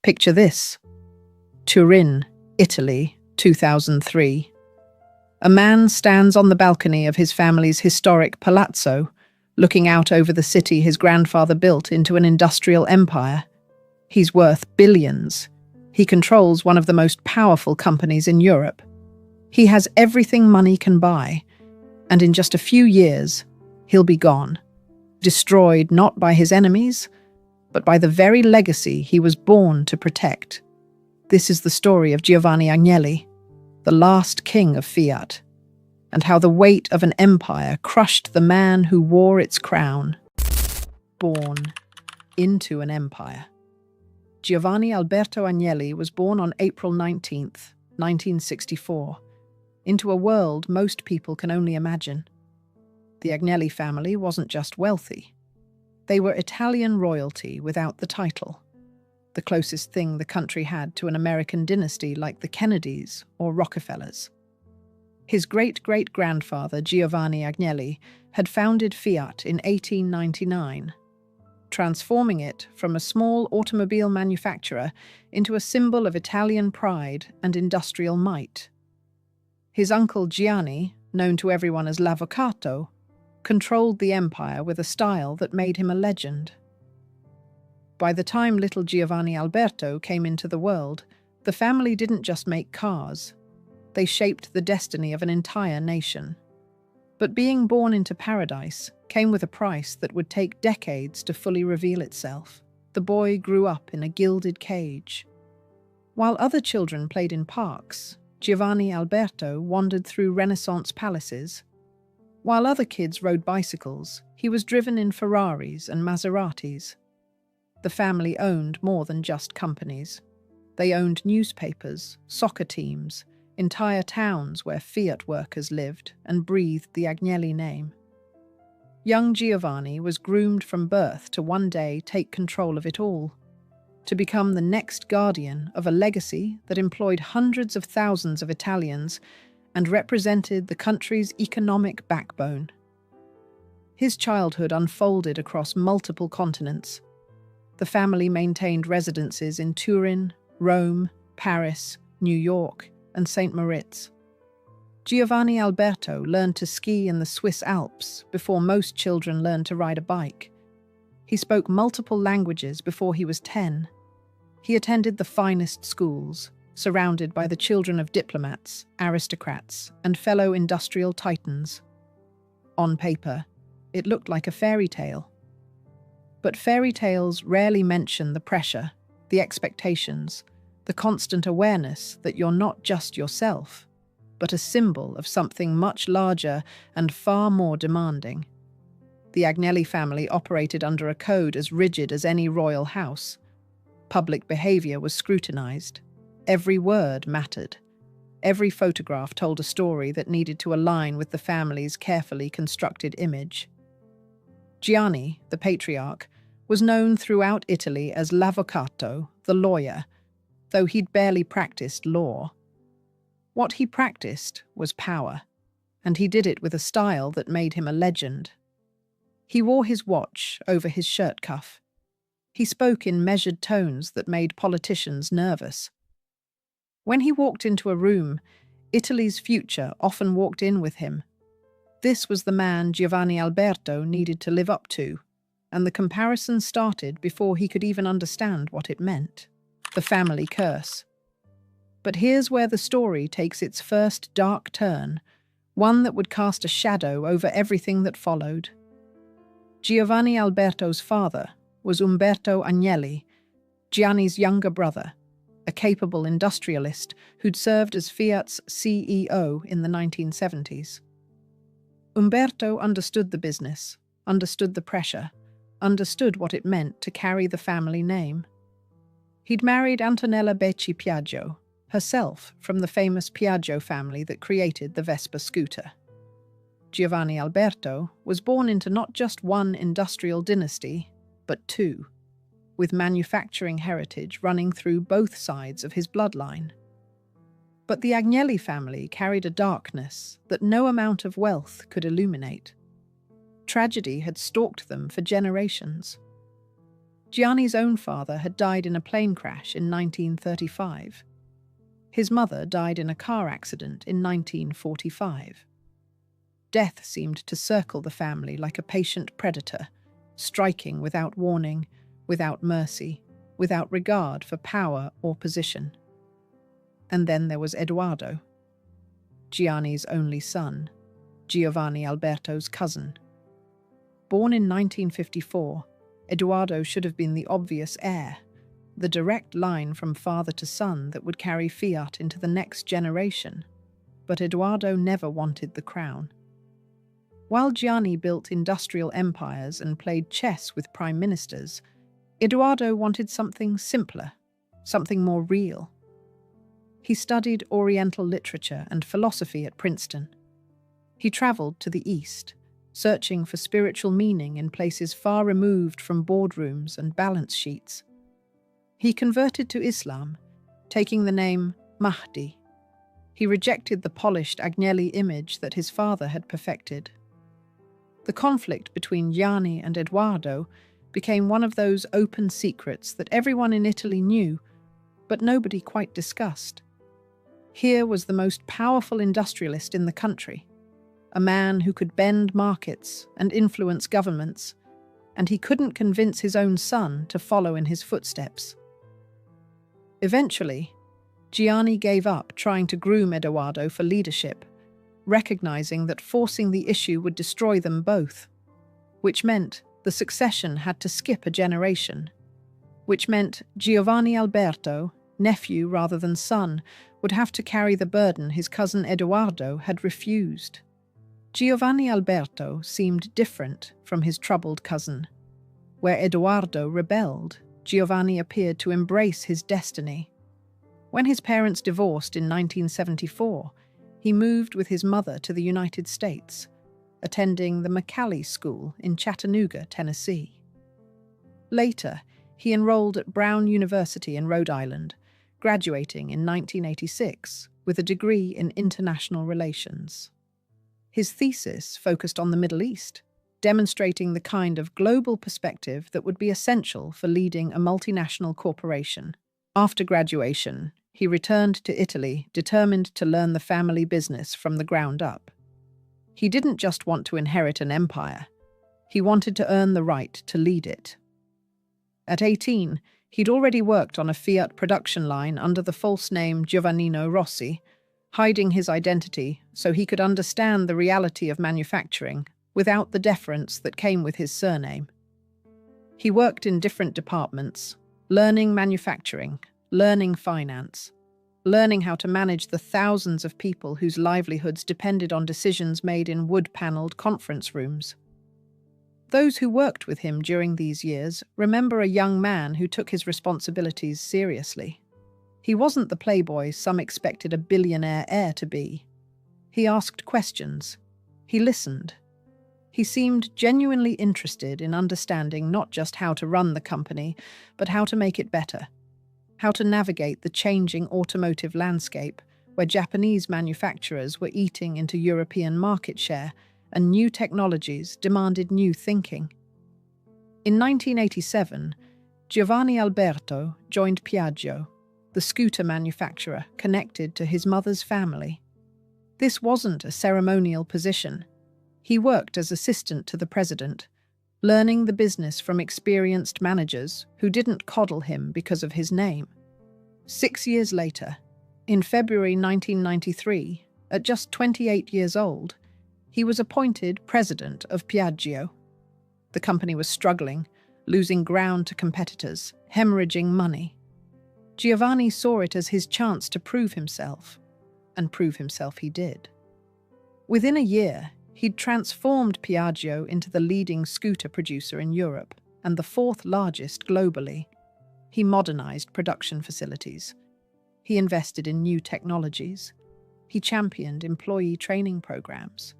Picture this: Turin, Italy, 2003. A man stands on the balcony of his family's historic palazzo, looking out over the city his grandfather built into an industrial empire. He's worth billions. He controls one of the most powerful companies in Europe. He has everything money can buy, and in just a few years, he'll be gone. Destroyed not by his enemies, but by the very legacy he was born to protect. This is the story of Giovanni Agnelli, the last king of Fiat, and how the weight of an empire crushed the man who wore its crown. Born into an empire. Giovanni Alberto Agnelli was born on April 19th, 1964, into a world most people can only imagine. The Agnelli family wasn't just wealthy. They were Italian royalty without the title, the closest thing the country had to an American dynasty like the Kennedys or Rockefellers. His great-great-grandfather, Giovanni Agnelli, had founded Fiat in 1899, transforming it from a small automobile manufacturer into a symbol of Italian pride and industrial might. His uncle Gianni, known to everyone as l'Avvocato, controlled the empire with a style that made him a legend. By the time little Giovanni Alberto came into the world, the family didn't just make cars. They shaped the destiny of an entire nation. But being born into paradise came with a price that would take decades to fully reveal itself. The boy grew up in a gilded cage. While other children played in parks, Giovanni Alberto wandered through Renaissance palaces. While other kids rode bicycles, he was driven in Ferraris and Maseratis. The family owned more than just companies. They owned newspapers, soccer teams, entire towns where Fiat workers lived and breathed the Agnelli name. Young Giovanni was groomed from birth to one day take control of it all, to become the next guardian of a legacy that employed hundreds of thousands of Italians and represented the country's economic backbone. His childhood unfolded across multiple continents. The family maintained residences in Turin, Rome, Paris, New York, and St. Moritz. Giovanni Alberto learned to ski in the Swiss Alps before most children learned to ride a bike. He spoke multiple languages before he was 10. He attended the finest schools, surrounded by the children of diplomats, aristocrats, and fellow industrial titans. On paper, it looked like a fairy tale. But fairy tales rarely mention the pressure, the expectations, the constant awareness that you're not just yourself, but a symbol of something much larger and far more demanding. The Agnelli family operated under a code as rigid as any royal house. Public behavior was scrutinized. Every word mattered. Every photograph told a story that needed to align with the family's carefully constructed image. Gianni, the patriarch, was known throughout Italy as l'Avvocato, the lawyer, though he'd barely practiced law. What he practiced was power, and he did it with a style that made him a legend. He wore his watch over his shirt cuff. He spoke in measured tones that made politicians nervous. When he walked into a room, Italy's future often walked in with him. This was the man Giovanni Alberto needed to live up to, and the comparison started before he could even understand what it meant. The family curse. But here's where the story takes its first dark turn, one that would cast a shadow over everything that followed. Giovanni Alberto's father was Umberto Agnelli, Gianni's younger brother, a capable industrialist who'd served as Fiat's CEO in the 1970s. Umberto understood the business, understood the pressure, understood what it meant to carry the family name. He'd married Antonella Becci Piaggio, herself from the famous Piaggio family that created the Vespa scooter. Giovanni Alberto was born into not just one industrial dynasty, but two, with manufacturing heritage running through both sides of his bloodline. But the Agnelli family carried a darkness that no amount of wealth could illuminate. Tragedy had stalked them for generations. Gianni's own father had died in a plane crash in 1935. His mother died in a car accident in 1945. Death seemed to circle the family like a patient predator, striking without warning, without mercy, without regard for power or position. And then there was Edoardo, Gianni's only son, Giovanni Alberto's cousin. Born in 1954, Edoardo should have been the obvious heir, the direct line from father to son that would carry Fiat into the next generation. But Edoardo never wanted the crown. While Gianni built industrial empires and played chess with prime ministers, Edoardo wanted something simpler, something more real. He studied Oriental literature and philosophy at Princeton. He traveled to the East, searching for spiritual meaning in places far removed from boardrooms and balance sheets. He converted to Islam, taking the name Mahdi. He rejected the polished Agnelli image that his father had perfected. The conflict between Gianni and Edoardo became one of those open secrets that everyone in Italy knew, but nobody quite discussed. Here was the most powerful industrialist in the country, a man who could bend markets and influence governments, and he couldn't convince his own son to follow in his footsteps. Eventually, Gianni gave up trying to groom Edoardo for leadership, recognizing that forcing the issue would destroy them both, which meant the succession had to skip a generation, which meant Giovanni Alberto, nephew rather than son, would have to carry the burden his cousin Edoardo had refused. Giovanni Alberto seemed different from his troubled cousin. Where Edoardo rebelled, Giovanni appeared to embrace his destiny. When his parents divorced in 1974, he moved with his mother to the United States, attending the McCallie School in Chattanooga, Tennessee. Later, he enrolled at Brown University in Rhode Island, graduating in 1986 with a degree in international relations. His thesis focused on the Middle East, demonstrating the kind of global perspective that would be essential for leading a multinational corporation. After graduation, he returned to Italy, determined to learn the family business from the ground up. He didn't just want to inherit an empire. He wanted to earn the right to lead it. At 18, he'd already worked on a Fiat production line under the false name Giovannino Rossi, hiding his identity so he could understand the reality of manufacturing without the deference that came with his surname. He worked in different departments, learning manufacturing, learning finance, learning how to manage the thousands of people whose livelihoods depended on decisions made in wood-panelled conference rooms. Those who worked with him during these years remember a young man who took his responsibilities seriously. He wasn't the playboy some expected a billionaire heir to be. He asked questions. He listened. He seemed genuinely interested in understanding not just how to run the company, but how to make it better, how to navigate the changing automotive landscape where Japanese manufacturers were eating into European market share and new technologies demanded new thinking. In 1987, Giovanni Alberto joined Piaggio, the scooter manufacturer connected to his mother's family. This wasn't a ceremonial position. He worked as assistant to the president, learning the business from experienced managers who didn't coddle him because of his name. 6 years later, in February 1993, at just 28 years old, he was appointed president of Piaggio. The company was struggling, losing ground to competitors, hemorrhaging money. Giovanni saw it as his chance to prove himself, and prove himself he did. Within a year, he'd transformed Piaggio into the leading scooter producer in Europe and the fourth largest globally. He modernized production facilities. He invested in new technologies. He championed employee training programs.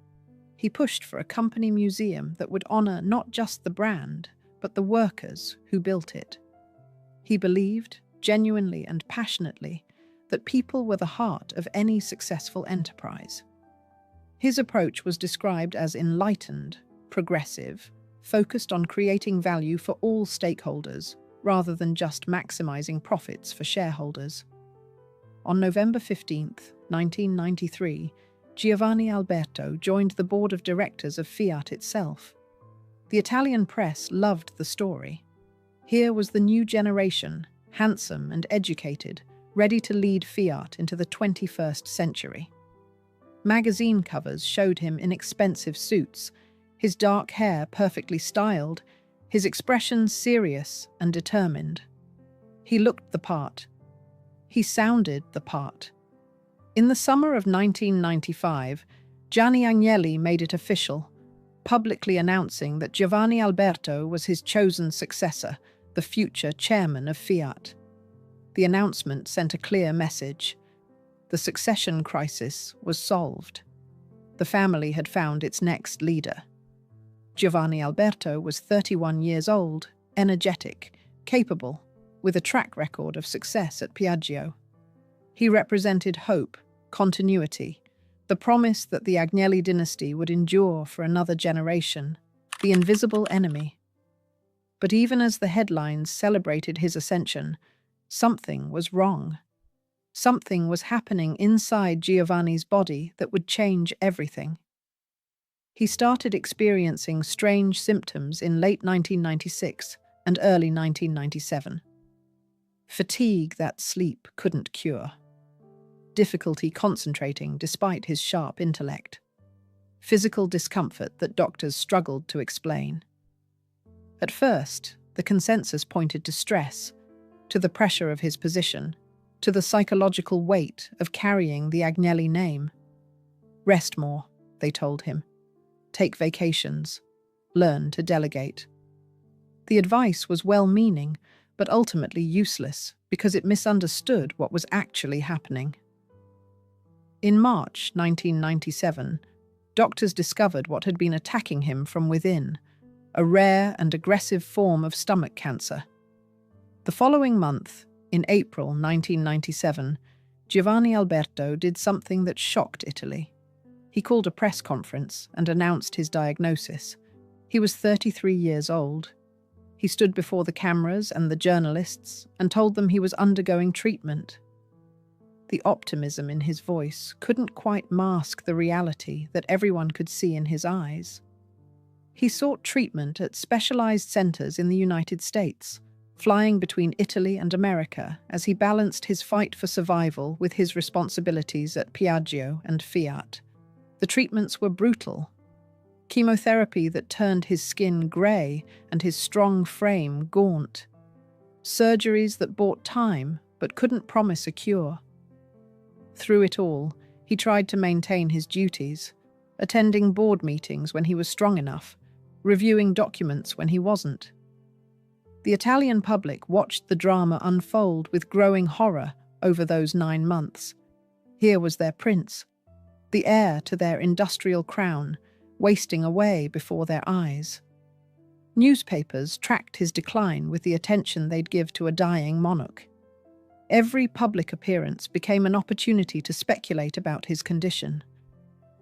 He pushed for a company museum that would honor not just the brand, but the workers who built it. He believed, genuinely and passionately, that people were the heart of any successful enterprise. His approach was described as enlightened, progressive, focused on creating value for all stakeholders, rather than just maximizing profits for shareholders. On November 15, 1993, Giovanni Alberto joined the board of directors of Fiat itself. The Italian press loved the story. Here was the new generation, handsome and educated, ready to lead Fiat into the 21st century. Magazine covers showed him in expensive suits, his dark hair perfectly styled, his expression serious and determined. He looked the part. He sounded the part. In the summer of 1995, Giovanni Agnelli made it official, publicly announcing that Giovanni Alberto was his chosen successor, the future chairman of Fiat. The announcement sent a clear message. The succession crisis was solved. The family had found its next leader. Giovanni Alberto was 31 years old, energetic, capable, with a track record of success at Piaggio. He represented hope, continuity, the promise that the Agnelli dynasty would endure for another generation, the invisible enemy. But even as the headlines celebrated his ascension, something was wrong. Something was happening inside Giovanni's body that would change everything. He started experiencing strange symptoms in late 1996 and early 1997. Fatigue that sleep couldn't cure. Difficulty concentrating despite his sharp intellect. Physical discomfort that doctors struggled to explain. At first, the consensus pointed to stress, to the pressure of his position, to the psychological weight of carrying the Agnelli name. Rest more, they told him. Take vacations. Learn to delegate. The advice was well-meaning, but ultimately useless because it misunderstood what was actually happening. In March 1997, doctors discovered what had been attacking him from within, a rare and aggressive form of stomach cancer. The following month, in April 1997, Giovanni Alberto did something that shocked Italy. He called a press conference and announced his diagnosis. He was 33 years old. He stood before the cameras and the journalists and told them he was undergoing treatment. The optimism in his voice couldn't quite mask the reality that everyone could see in his eyes. He sought treatment at specialized centers in the United States, flying between Italy and America as he balanced his fight for survival with his responsibilities at Piaggio and Fiat. The treatments were brutal. Chemotherapy that turned his skin grey and his strong frame gaunt. Surgeries that bought time but couldn't promise a cure. Through it all, he tried to maintain his duties, attending board meetings when he was strong enough, reviewing documents when he wasn't. The Italian public watched the drama unfold with growing horror over those 9 months. Here was their prince, the heir to their industrial crown, wasting away before their eyes. Newspapers tracked his decline with the attention they'd give to a dying monarch. Every public appearance became an opportunity to speculate about his condition.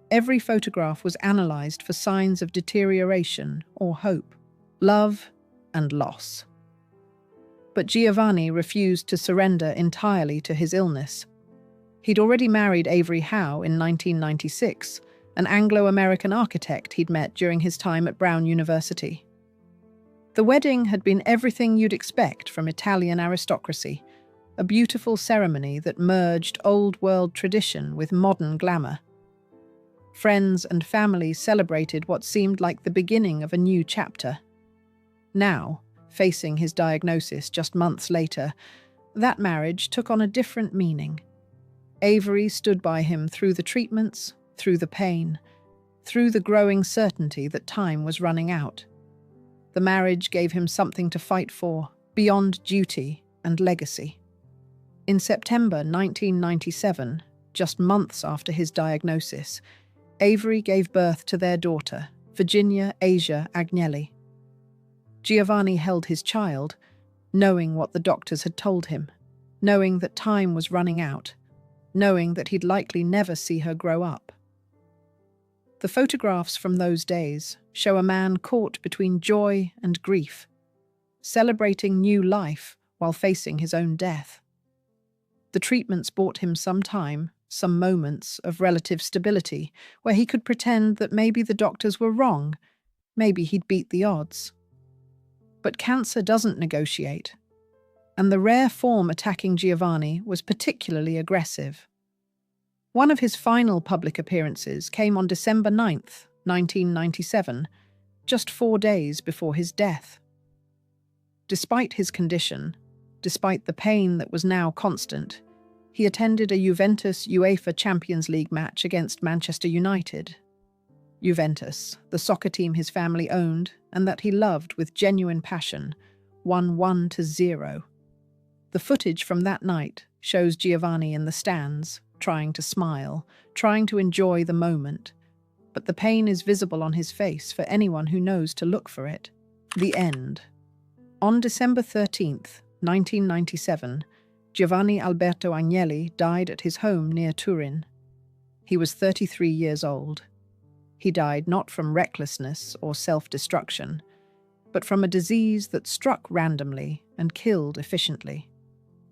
Every photograph was analysed for signs of deterioration or hope, love and loss. But Giovanni refused to surrender entirely to his illness. He'd already married Avery Howe in 1996, an Anglo-American architect he'd met during his time at Brown University. The wedding had been everything you'd expect from Italian aristocracy, a beautiful ceremony that merged old-world tradition with modern glamour. Friends and family celebrated what seemed like the beginning of a new chapter. Now, facing his diagnosis just months later, that marriage took on a different meaning. Avery stood by him through the treatments, through the pain, through the growing certainty that time was running out. The marriage gave him something to fight for, beyond duty and legacy. In September 1997, just months after his diagnosis, Avery gave birth to their daughter, Virginia Asia Agnelli. Giovanni held his child, knowing what the doctors had told him, knowing that time was running out, knowing that he'd likely never see her grow up. The photographs from those days show a man caught between joy and grief. celebrating new life while facing his own death. The treatments bought him some time, some moments of relative stability, where he could pretend that maybe the doctors were wrong, maybe he'd beat the odds. But cancer doesn't negotiate, and the rare form attacking Giovanni was particularly aggressive. One of his final public appearances came on December 9th, 1997, just 4 days before his death. Despite his condition, despite the pain that was now constant, he attended a Juventus UEFA Champions League match against Manchester United. Juventus, the soccer team his family owned and that he loved with genuine passion, won 1-0. The footage from that night shows Giovanni in the stands, trying to smile, trying to enjoy the moment. But the pain is visible on his face for anyone who knows to look for it. The end. On December 13th, 1997, Giovanni Alberto Agnelli died at his home near Turin. He was 33 years old. He died not from recklessness or self-destruction, but from a disease that struck randomly and killed efficiently.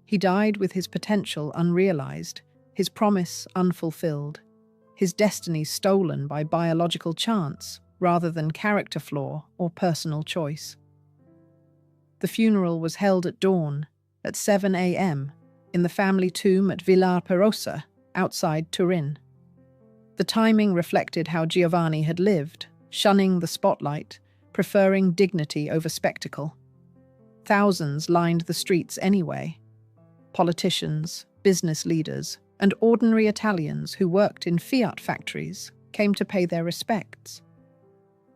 He died with his potential unrealized, his promise unfulfilled, his destiny stolen by biological chance rather than character flaw or personal choice. The funeral was held at dawn, at 7 a.m., in the family tomb at Villar Perosa, outside Turin. The timing reflected how Giovanni had lived, shunning the spotlight, preferring dignity over spectacle. Thousands lined the streets anyway. Politicians, business leaders, and ordinary Italians who worked in Fiat factories came to pay their respects.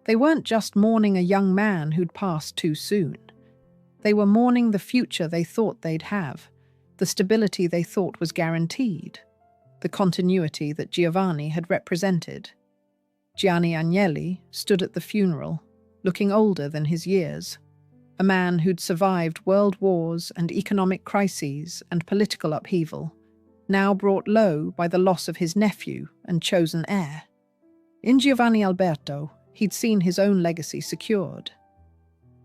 They weren't just mourning a young man who'd passed too soon. They were mourning the future they thought they'd have, the stability they thought was guaranteed, the continuity that Giovanni had represented. Giovanni Agnelli stood at the funeral, looking older than his years, a man who'd survived world wars and economic crises and political upheaval, now brought low by the loss of his nephew and chosen heir. In Giovanni Alberto, he'd seen his own legacy secured.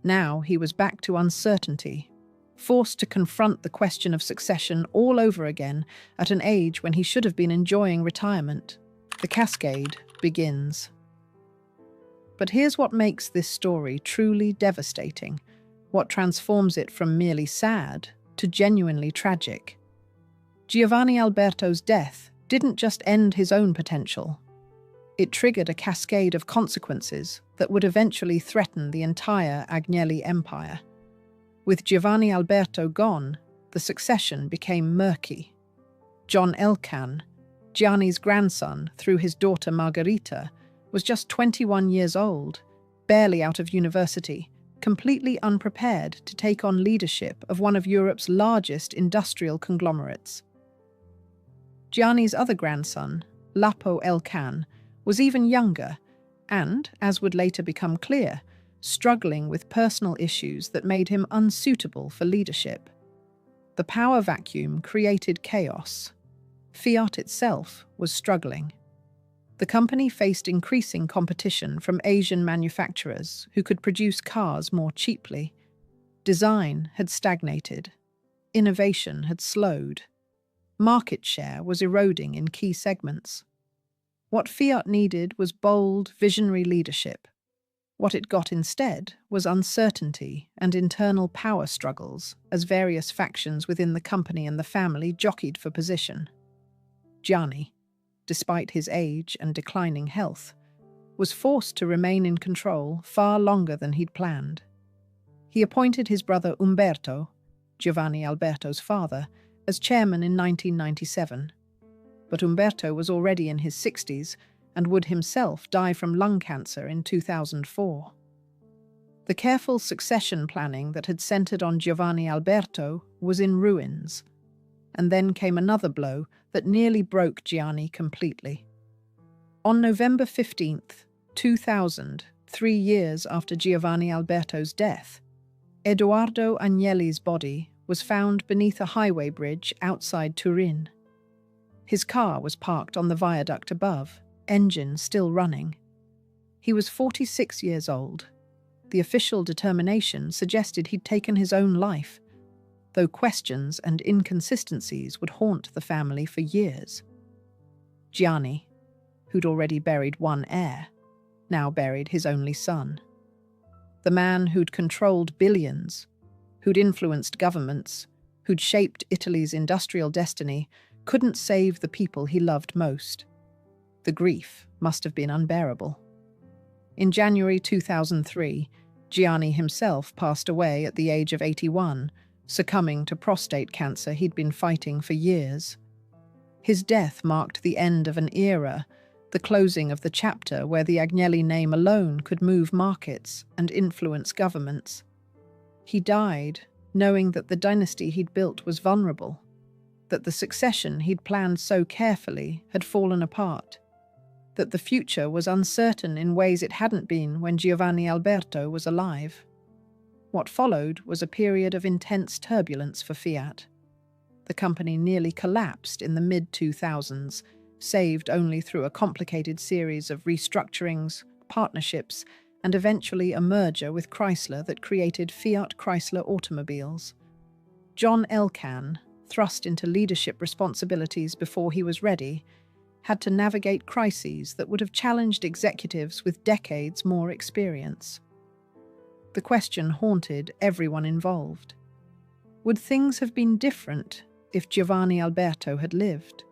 Now he was back to uncertainty, forced to confront the question of succession all over again at an age when he should have been enjoying retirement. The cascade begins. But here's what makes this story truly devastating, what transforms it from merely sad to genuinely tragic. Giovanni Alberto's death didn't just end his own potential. It triggered a cascade of consequences that would eventually threaten the entire Agnelli empire. With Giovanni Alberto gone, the succession became murky. John Elkann, Gianni's grandson through his daughter Margherita, was just 21 years old, barely out of university, completely unprepared to take on leadership of one of Europe's largest industrial conglomerates. Gianni's other grandson, Lapo Elkann, was even younger and, as would later become clear, struggling with personal issues that made him unsuitable for leadership. The power vacuum created chaos. Fiat itself was struggling. The company faced increasing competition from Asian manufacturers who could produce cars more cheaply. Design had stagnated. Innovation had slowed. Market share was eroding in key segments. What Fiat needed was bold, visionary leadership. What it got instead was uncertainty and internal power struggles as various factions within the company and the family jockeyed for position. Gianni, despite his age and declining health, was forced to remain in control far longer than he'd planned. He appointed his brother Umberto, Giovanni Alberto's father, as chairman in 1997. But Umberto was already in his 60s and would himself die from lung cancer in 2004. The careful succession planning that had centered on Giovanni Alberto was in ruins. And then came another blow that nearly broke Gianni completely. On November 15th, 2000, 3 years after Giovanni Alberto's death, Edoardo Agnelli's body was found beneath a highway bridge outside Turin. His car was parked on the viaduct above, engine still running. He was 46 years old. The official determination suggested he'd taken his own life, though questions and inconsistencies would haunt the family for years. Gianni, who'd already buried one heir, now buried his only son. The man who'd controlled billions, who'd influenced governments, who'd shaped Italy's industrial destiny, couldn't save the people he loved most. The grief must have been unbearable. In January 2003, Gianni himself passed away at the age of 81, succumbing to prostate cancer he'd been fighting for years. His death marked the end of an era, the closing of the chapter where the Agnelli name alone could move markets and influence governments. He died knowing that the dynasty he'd built was vulnerable, that the succession he'd planned so carefully had fallen apart, that the future was uncertain in ways it hadn't been when Giovanni Alberto was alive. What followed was a period of intense turbulence for Fiat. The company nearly collapsed in the mid-2000s, saved only through a complicated series of restructurings, partnerships, and eventually a merger with Chrysler that created Fiat Chrysler Automobiles. John Elkann, thrust into leadership responsibilities before he was ready, had to navigate crises that would have challenged executives with decades more experience. The question haunted everyone involved. Would things have been different if Giovanni Alberto had lived?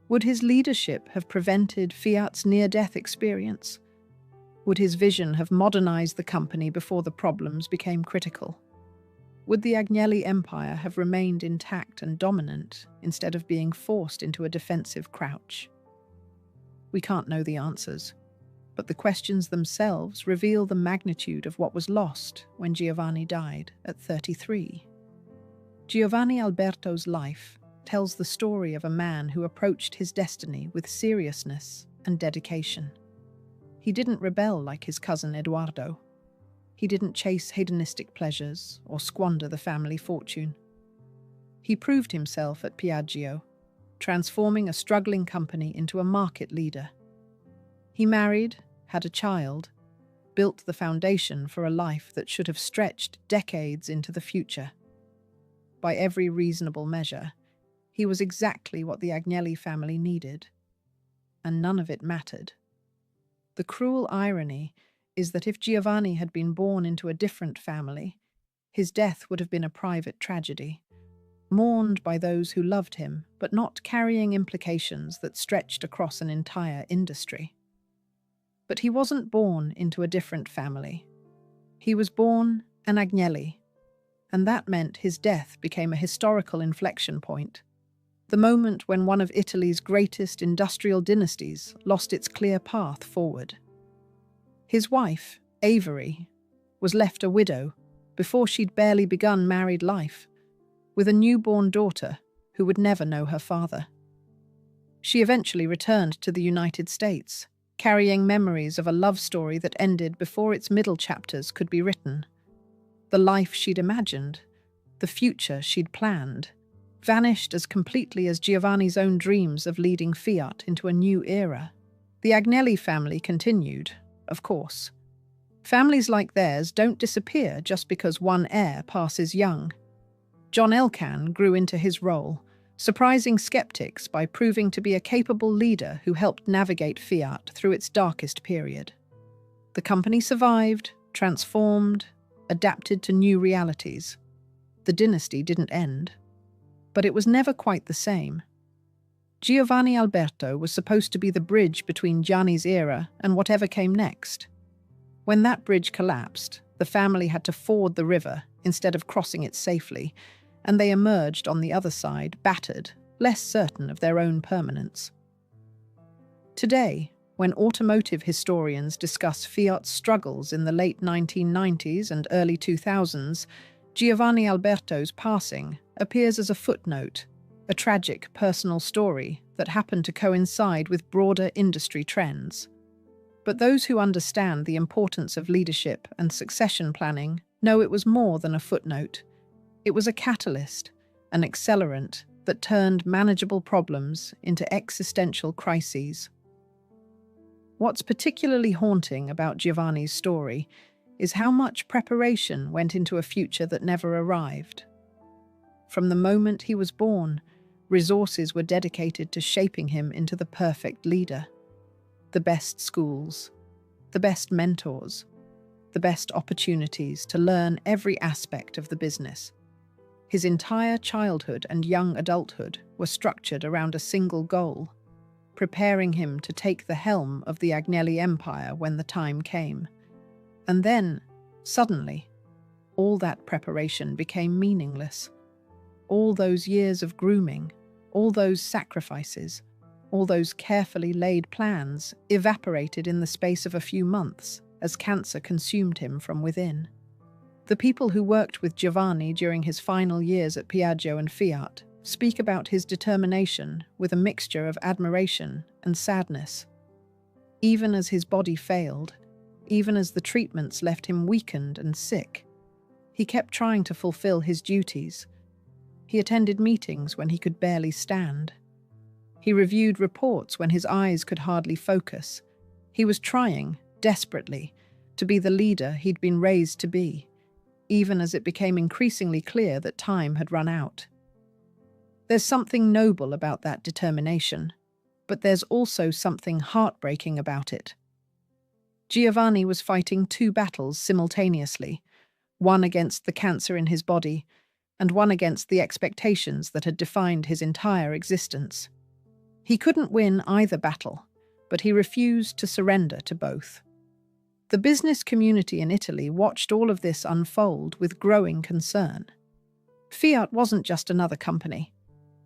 Would his leadership have prevented Fiat's near-death experience? Would his vision have modernized the company before the problems became critical? Would the Agnelli empire have remained intact and dominant instead of being forced into a defensive crouch? We can't know the answers, but the questions themselves reveal the magnitude of what was lost when Giovanni died at 33. Giovanni Alberto's life tells the story of a man who approached his destiny with seriousness and dedication. He didn't rebel like his cousin Eduardo. He didn't chase hedonistic pleasures or squander the family fortune. He proved himself at Piaggio, transforming a struggling company into a market leader. He married, had a child, built the foundation for a life that should have stretched decades into the future. By every reasonable measure, he was exactly what the Agnelli family needed, and none of it mattered. The cruel irony is that if Giovanni had been born into a different family, his death would have been a private tragedy, mourned by those who loved him, but not carrying implications that stretched across an entire industry. But he wasn't born into a different family. He was born an Agnelli, and that meant his death became a historical inflection point, the moment when one of Italy's greatest industrial dynasties lost its clear path forward. His wife, Avery, was left a widow before she'd barely begun married life, with a newborn daughter who would never know her father. She eventually returned to the United States, carrying memories of a love story that ended before its middle chapters could be written. The life she'd imagined, the future she'd planned, vanished as completely as Giovanni's own dreams of leading Fiat into a new era. The Agnelli family continued, of course. Families like theirs don't disappear just because one heir passes young. John Elkann grew into his role, surprising skeptics by proving to be a capable leader who helped navigate Fiat through its darkest period. The company survived, transformed, adapted to new realities. The dynasty didn't end, but it was never quite the same. Giovanni Alberto was supposed to be the bridge between Gianni's era and whatever came next. When that bridge collapsed, the family had to ford the river instead of crossing it safely, and they emerged on the other side, battered, less certain of their own permanence. Today, when automotive historians discuss Fiat's struggles in the late 1990s and early 2000s, Giovanni Alberto's passing appears as a footnote, a tragic personal story that happened to coincide with broader industry trends. But those who understand the importance of leadership and succession planning know it was more than a footnote. It was a catalyst, an accelerant that turned manageable problems into existential crises. What's particularly haunting about Giovanni's story is how much preparation went into a future that never arrived. From the moment he was born, resources were dedicated to shaping him into the perfect leader. The best schools, the best mentors, the best opportunities to learn every aspect of the business. His entire childhood and young adulthood were structured around a single goal, preparing him to take the helm of the Agnelli Empire when the time came. And then, suddenly, all that preparation became meaningless. All those years of grooming, all those sacrifices, all those carefully laid plans evaporated in the space of a few months as cancer consumed him from within. The people who worked with Giovanni during his final years at Piaggio and Fiat speak about his determination with a mixture of admiration and sadness. Even as his body failed, even as the treatments left him weakened and sick, he kept trying to fulfill his duties. He attended meetings when he could barely stand. He reviewed reports when his eyes could hardly focus. He was trying, desperately, to be the leader he'd been raised to be, even as it became increasingly clear that time had run out. There's something noble about that determination, but there's also something heartbreaking about it. Giovanni was fighting two battles simultaneously, one against the cancer in his body, and one against the expectations that had defined his entire existence. He couldn't win either battle, but he refused to surrender to both. The business community in Italy watched all of this unfold with growing concern. Fiat wasn't just another company.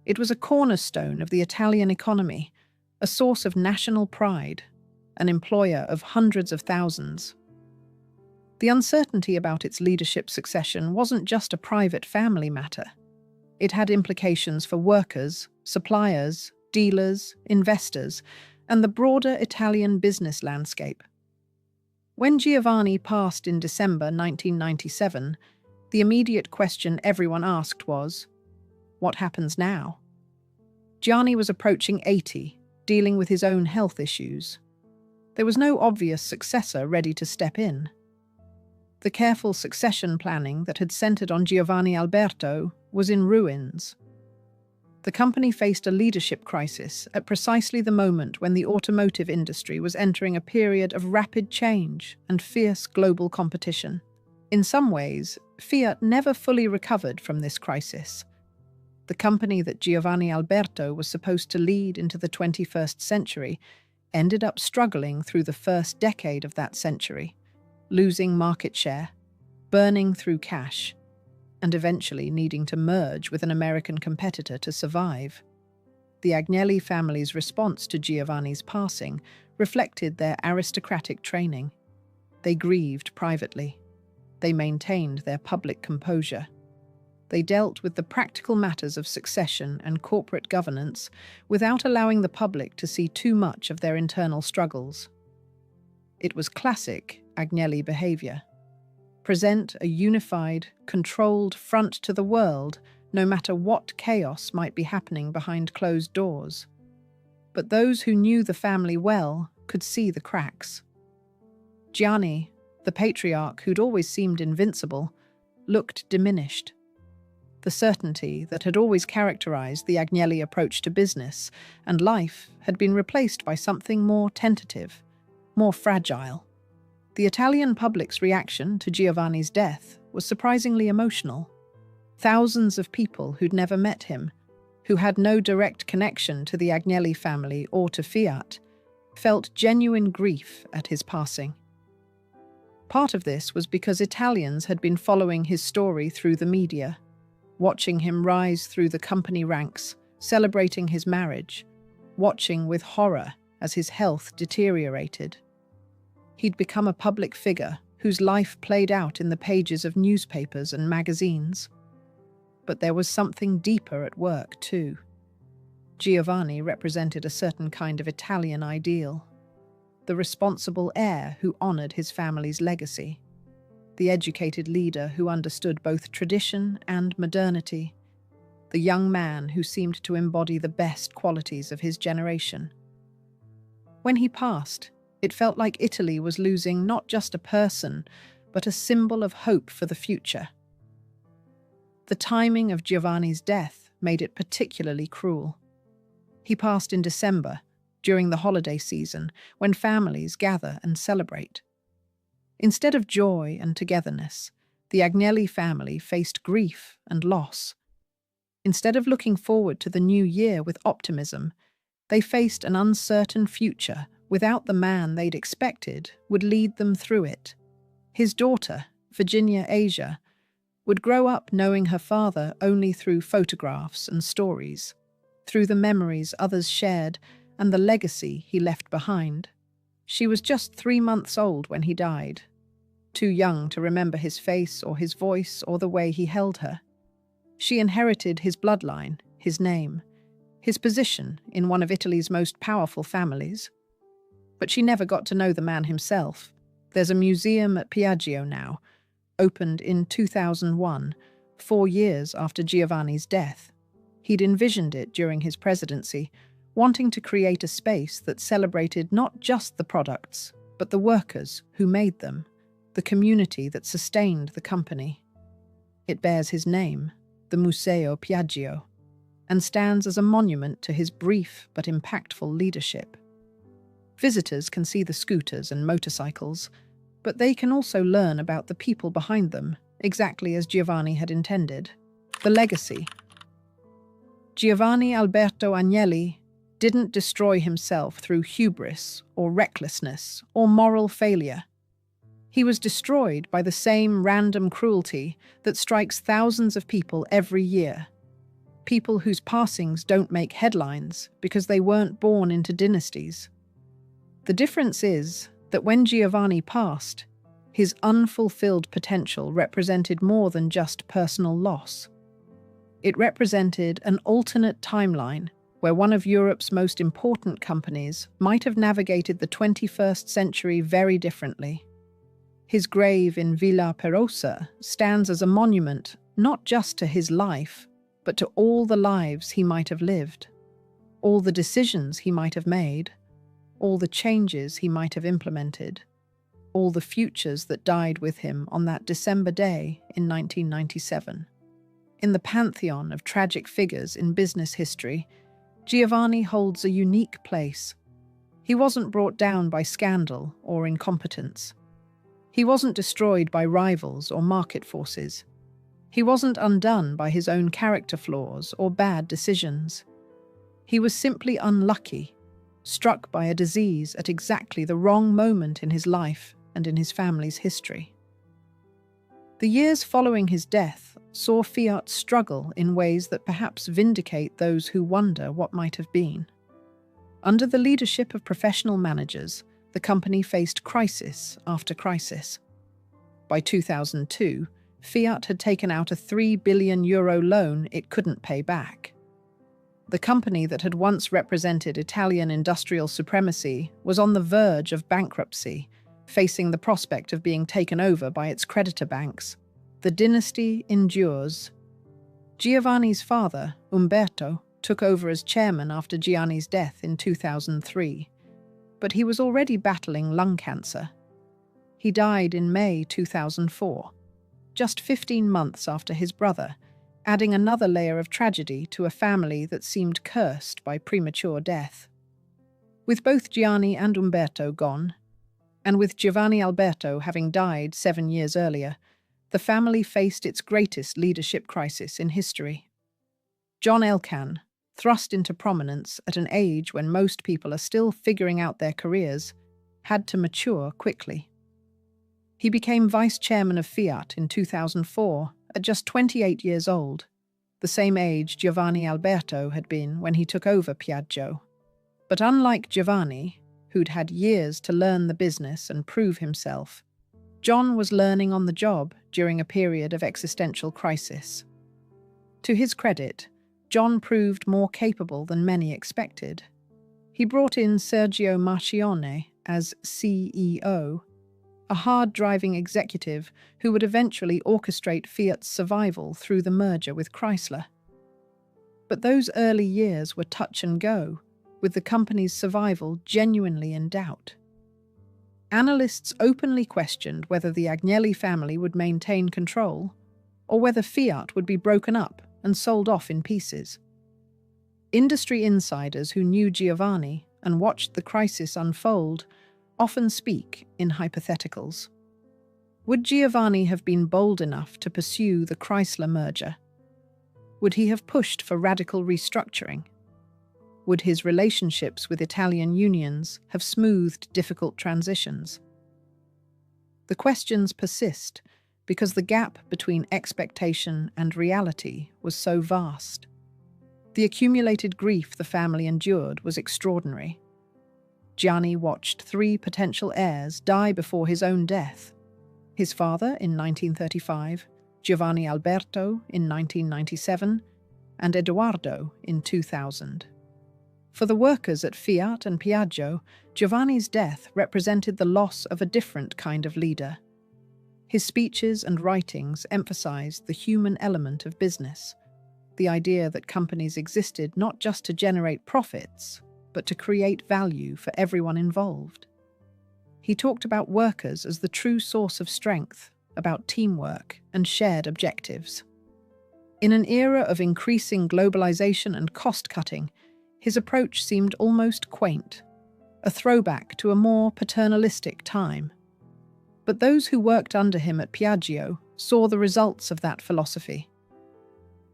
It was a cornerstone of the Italian economy, a source of national pride, an employer of hundreds of thousands. The uncertainty about its leadership succession wasn't just a private family matter. It had implications for workers, suppliers, dealers, investors, and the broader Italian business landscape. When Giovanni passed in December 1997, the immediate question everyone asked was, what happens now? Gianni was approaching 80, dealing with his own health issues. There was no obvious successor ready to step in. The careful succession planning that had centered on Giovanni Alberto was in ruins. The company faced a leadership crisis at precisely the moment when the automotive industry was entering a period of rapid change and fierce global competition. In some ways, Fiat never fully recovered from this crisis. The company that Giovanni Alberto was supposed to lead into the 21st century ended up struggling through the first decade of that century, losing market share, burning through cash, and eventually needing to merge with an American competitor to survive. The Agnelli family's response to Giovanni's passing reflected their aristocratic training. They grieved privately. They maintained their public composure. They dealt with the practical matters of succession and corporate governance without allowing the public to see too much of their internal struggles. It was classic Agnelli behavior. Present a unified, controlled front to the world, no matter what chaos might be happening behind closed doors. But those who knew the family well could see the cracks. Gianni, the patriarch who'd always seemed invincible, looked diminished. The certainty that had always characterized the Agnelli approach to business and life had been replaced by something more tentative, more fragile. The Italian public's reaction to Giovanni's death was surprisingly emotional. Thousands of people who'd never met him, who had no direct connection to the Agnelli family or to Fiat, felt genuine grief at his passing. Part of this was because Italians had been following his story through the media, watching him rise through the company ranks, celebrating his marriage, watching with horror as his health deteriorated. He'd become a public figure whose life played out in the pages of newspapers and magazines. But there was something deeper at work, too. Giovanni represented a certain kind of Italian ideal. The responsible heir who honored his family's legacy. The educated leader who understood both tradition and modernity. The young man who seemed to embody the best qualities of his generation. When he passed, it felt like Italy was losing not just a person, but a symbol of hope for the future. The timing of Giovanni's death made it particularly cruel. He passed in December, during the holiday season, when families gather and celebrate. Instead of joy and togetherness, the Agnelli family faced grief and loss. Instead of looking forward to the new year with optimism, they faced an uncertain future without the man they'd expected would lead them through it. His daughter, Virginia Asia, would grow up knowing her father only through photographs and stories, through the memories others shared and the legacy he left behind. She was just 3 months old when he died, too young to remember his face or his voice or the way he held her. She inherited his bloodline, his name, his position in one of Italy's most powerful families. But she never got to know the man himself. There's a museum at Piaggio now, opened in 2001, 4 years after Giovanni's death. He'd envisioned it during his presidency, wanting to create a space that celebrated not just the products, but the workers who made them, the community that sustained the company. It bears his name, the Museo Piaggio, and stands as a monument to his brief but impactful leadership. Visitors can see the scooters and motorcycles, but they can also learn about the people behind them, exactly as Giovanni had intended. The legacy. Giovanni Alberto Agnelli didn't destroy himself through hubris or recklessness or moral failure. He was destroyed by the same random cruelty that strikes thousands of people every year. People whose passings don't make headlines because they weren't born into dynasties. The difference is that when Giovanni passed, his unfulfilled potential represented more than just personal loss. It represented an alternate timeline where one of Europe's most important companies might have navigated the 21st century very differently. His grave in Villa Perosa stands as a monument not just to his life, but to all the lives he might have lived, all the decisions he might have made, all the changes he might have implemented, all the futures that died with him on that December day in 1997. In the pantheon of tragic figures in business history, Giovanni holds a unique place. He wasn't brought down by scandal or incompetence. He wasn't destroyed by rivals or market forces. He wasn't undone by his own character flaws or bad decisions. He was simply unlucky, struck by a disease at exactly the wrong moment in his life and in his family's history. The years following his death saw Fiat struggle in ways that perhaps vindicate those who wonder what might have been. Under the leadership of professional managers, the company faced crisis after crisis. By 2002, Fiat had taken out a €3 billion loan it couldn't pay back. The company that had once represented Italian industrial supremacy was on the verge of bankruptcy, facing the prospect of being taken over by its creditor banks. The dynasty endures. Giovanni's father, Umberto, took over as chairman after Gianni's death in 2003, but he was already battling lung cancer. He died in May 2004, just 15 months after his brother, adding another layer of tragedy to a family that seemed cursed by premature death. With both Gianni and Umberto gone, and with Giovanni Alberto having died 7 years earlier, the family faced its greatest leadership crisis in history. John Elkann, thrust into prominence at an age when most people are still figuring out their careers, had to mature quickly. He became vice chairman of Fiat in 2004 at just 28 years old, the same age Giovanni Alberto had been when he took over Piaggio. But unlike Giovanni, who'd had years to learn the business and prove himself, John was learning on the job during a period of existential crisis. To his credit, John proved more capable than many expected. He brought in Sergio Marchionne as CEO, a hard-driving executive who would eventually orchestrate Fiat's survival through the merger with Chrysler. But those early years were touch and go, with the company's survival genuinely in doubt. Analysts openly questioned whether the Agnelli family would maintain control, or whether Fiat would be broken up and sold off in pieces. Industry insiders who knew Giovanni and watched the crisis unfold often speak in hypotheticals. Would Giovanni have been bold enough to pursue the Chrysler merger? Would he have pushed for radical restructuring? Would his relationships with Italian unions have smoothed difficult transitions? The questions persist because the gap between expectation and reality was so vast. The accumulated grief the family endured was extraordinary. Gianni watched 3 potential heirs die before his own death. His father in 1935, Giovanni Alberto in 1997, and Edoardo in 2000. For the workers at Fiat and Piaggio, Giovanni's death represented the loss of a different kind of leader. His speeches and writings emphasized the human element of business, the idea that companies existed not just to generate profits, but to create value for everyone involved. He talked about workers as the true source of strength, about teamwork and shared objectives. In an era of increasing globalization and cost-cutting, his approach seemed almost quaint, a throwback to a more paternalistic time. But those who worked under him at Piaggio saw the results of that philosophy.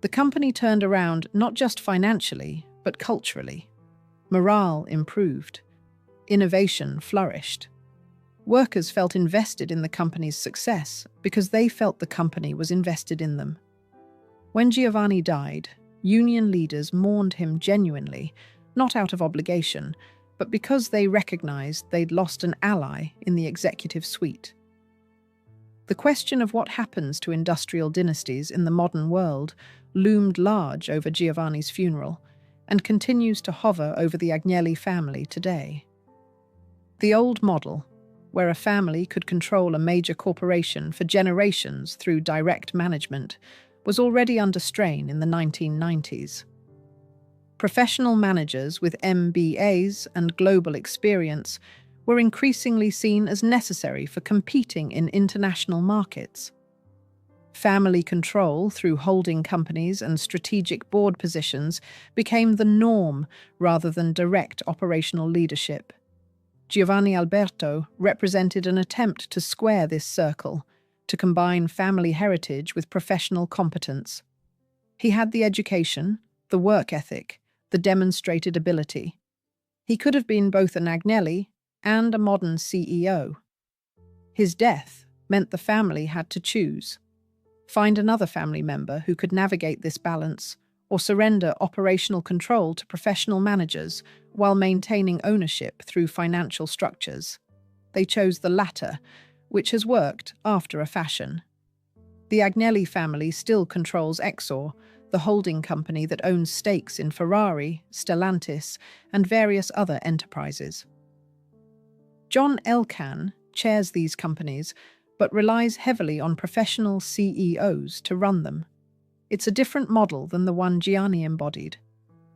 The company turned around not just financially, but culturally. Morale improved. Innovation flourished. Workers felt invested in the company's success because they felt the company was invested in them. When Giovanni died, union leaders mourned him genuinely, not out of obligation, but because they recognized they'd lost an ally in the executive suite. The question of what happens to industrial dynasties in the modern world loomed large over Giovanni's funeral and continues to hover over the Agnelli family today. The old model, where a family could control a major corporation for generations through direct management, was already under strain in the 1990s. Professional managers with MBAs and global experience were increasingly seen as necessary for competing in international markets. Family control through holding companies and strategic board positions became the norm rather than direct operational leadership. Giovanni Alberto represented an attempt to square this circle, to combine family heritage with professional competence. He had the education, the work ethic, the demonstrated ability. He could have been both an Agnelli and a modern CEO. His death meant the family had to choose: find another family member who could navigate this balance, or surrender operational control to professional managers while maintaining ownership through financial structures. They chose the latter, which has worked after a fashion. The Agnelli family still controls Exor, the holding company that owns stakes in Ferrari, Stellantis, and various other enterprises. John Elkann chairs these companies, but relies heavily on professional CEOs to run them. It's a different model than the one Gianni embodied,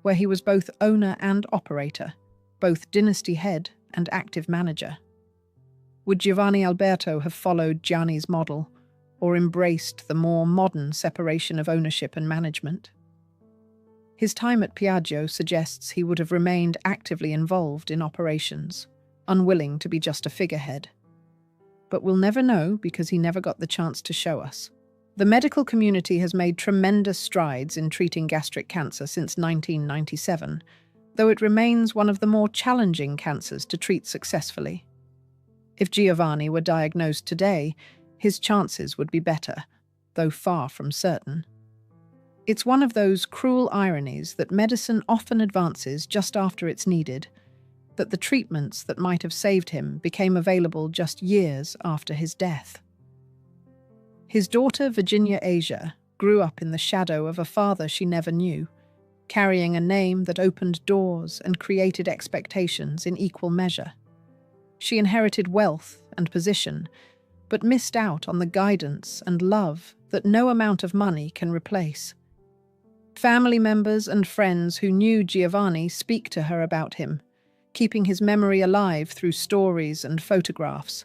where he was both owner and operator, both dynasty head and active manager. Would Giovanni Alberto have followed Gianni's model, or embraced the more modern separation of ownership and management? His time at Piaggio suggests he would have remained actively involved in operations, unwilling to be just a figurehead. But we'll never know because he never got the chance to show us. The medical community has made tremendous strides in treating gastric cancer since 1997, though it remains one of the more challenging cancers to treat successfully. If Giovanni were diagnosed today, his chances would be better, though far from certain. It's one of those cruel ironies that medicine often advances just after it's needed, that the treatments that might have saved him became available just years after his death. His daughter, Virginia Asia, grew up in the shadow of a father she never knew, carrying a name that opened doors and created expectations in equal measure. She inherited wealth and position, but missed out on the guidance and love that no amount of money can replace. Family members and friends who knew Giovanni speak to her about him, keeping his memory alive through stories and photographs.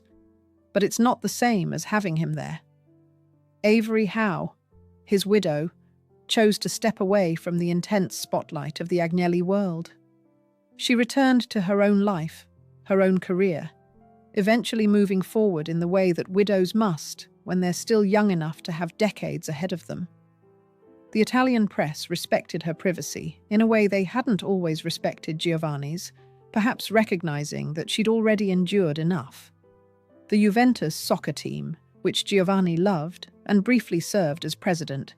But it's not the same as having him there. Avery Howe, his widow, chose to step away from the intense spotlight of the Agnelli world. She returned to her own life, her own career, eventually moving forward in the way that widows must when they're still young enough to have decades ahead of them. The Italian press respected her privacy in a way they hadn't always respected Giovanni's, perhaps recognizing that she'd already endured enough. The Juventus soccer team, which Giovanni loved and briefly served as president,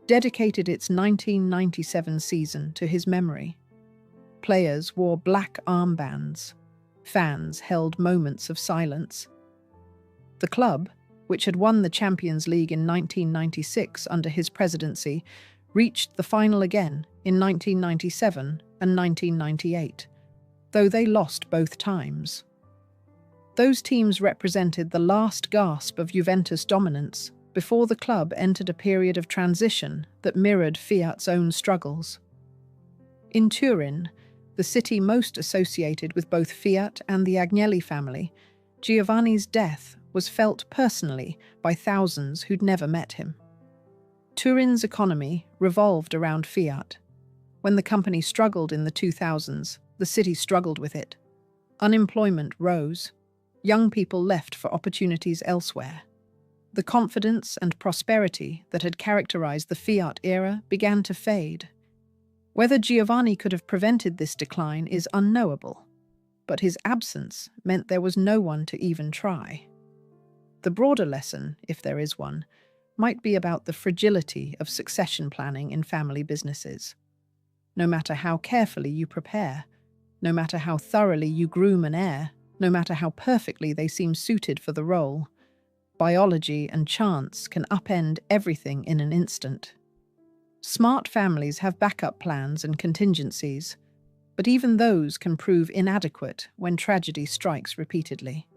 dedicated its 1997 season to his memory. Players wore black armbands. Fans held moments of silence. The club, which had won the Champions League in 1996 under his presidency, reached the final again in 1997 and 1998, though they lost both times. Those teams represented the last gasp of Juventus dominance before the club entered a period of transition that mirrored Fiat's own struggles. In Turin, the city most associated with both Fiat and the Agnelli family, Giovanni's death was felt personally by thousands who'd never met him. Turin's economy revolved around Fiat. When the company struggled in the 2000s, the city struggled with it. Unemployment rose. Young people left for opportunities elsewhere. The confidence and prosperity that had characterized the Fiat era began to fade. Whether Giovanni could have prevented this decline is unknowable, but his absence meant there was no one to even try. The broader lesson, if there is one, might be about the fragility of succession planning in family businesses. No matter how carefully you prepare, no matter how thoroughly you groom an heir, no matter how perfectly they seem suited for the role, biology and chance can upend everything in an instant. Smart families have backup plans and contingencies, but even those can prove inadequate when tragedy strikes repeatedly.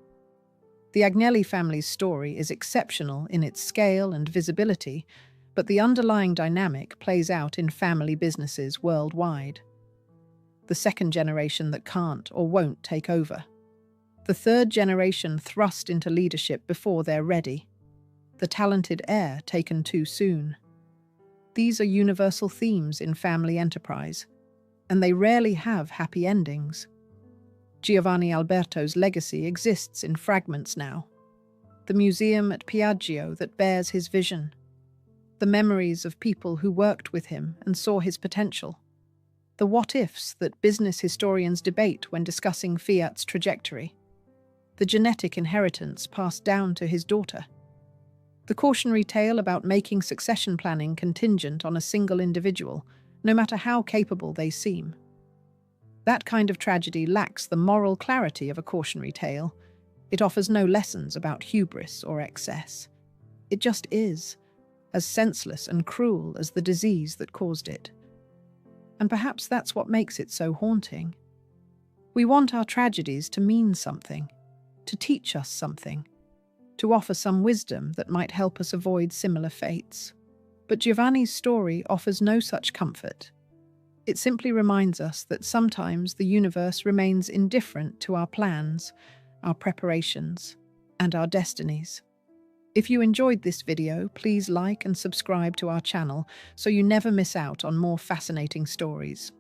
The Agnelli family's story is exceptional in its scale and visibility, but the underlying dynamic plays out in family businesses worldwide. The second generation that can't or won't take over. The third generation thrust into leadership before they're ready. The talented heir taken too soon. These are universal themes in family enterprise, and they rarely have happy endings. Giovanni Alberto's legacy exists in fragments now. The museum at Piaggio that bears his vision. The memories of people who worked with him and saw his potential. The what-ifs that business historians debate when discussing Fiat's trajectory. The genetic inheritance passed down to his daughter. The cautionary tale about making succession planning contingent on a single individual, no matter how capable they seem. That kind of tragedy lacks the moral clarity of a cautionary tale. It offers no lessons about hubris or excess. It just is, as senseless and cruel as the disease that caused it. And perhaps that's what makes it so haunting. We want our tragedies to mean something, to teach us something, to offer some wisdom that might help us avoid similar fates. But Giovanni's story offers no such comfort. It simply reminds us that sometimes the universe remains indifferent to our plans, our preparations, and our destinies. If you enjoyed this video, please like and subscribe to our channel so you never miss out on more fascinating stories.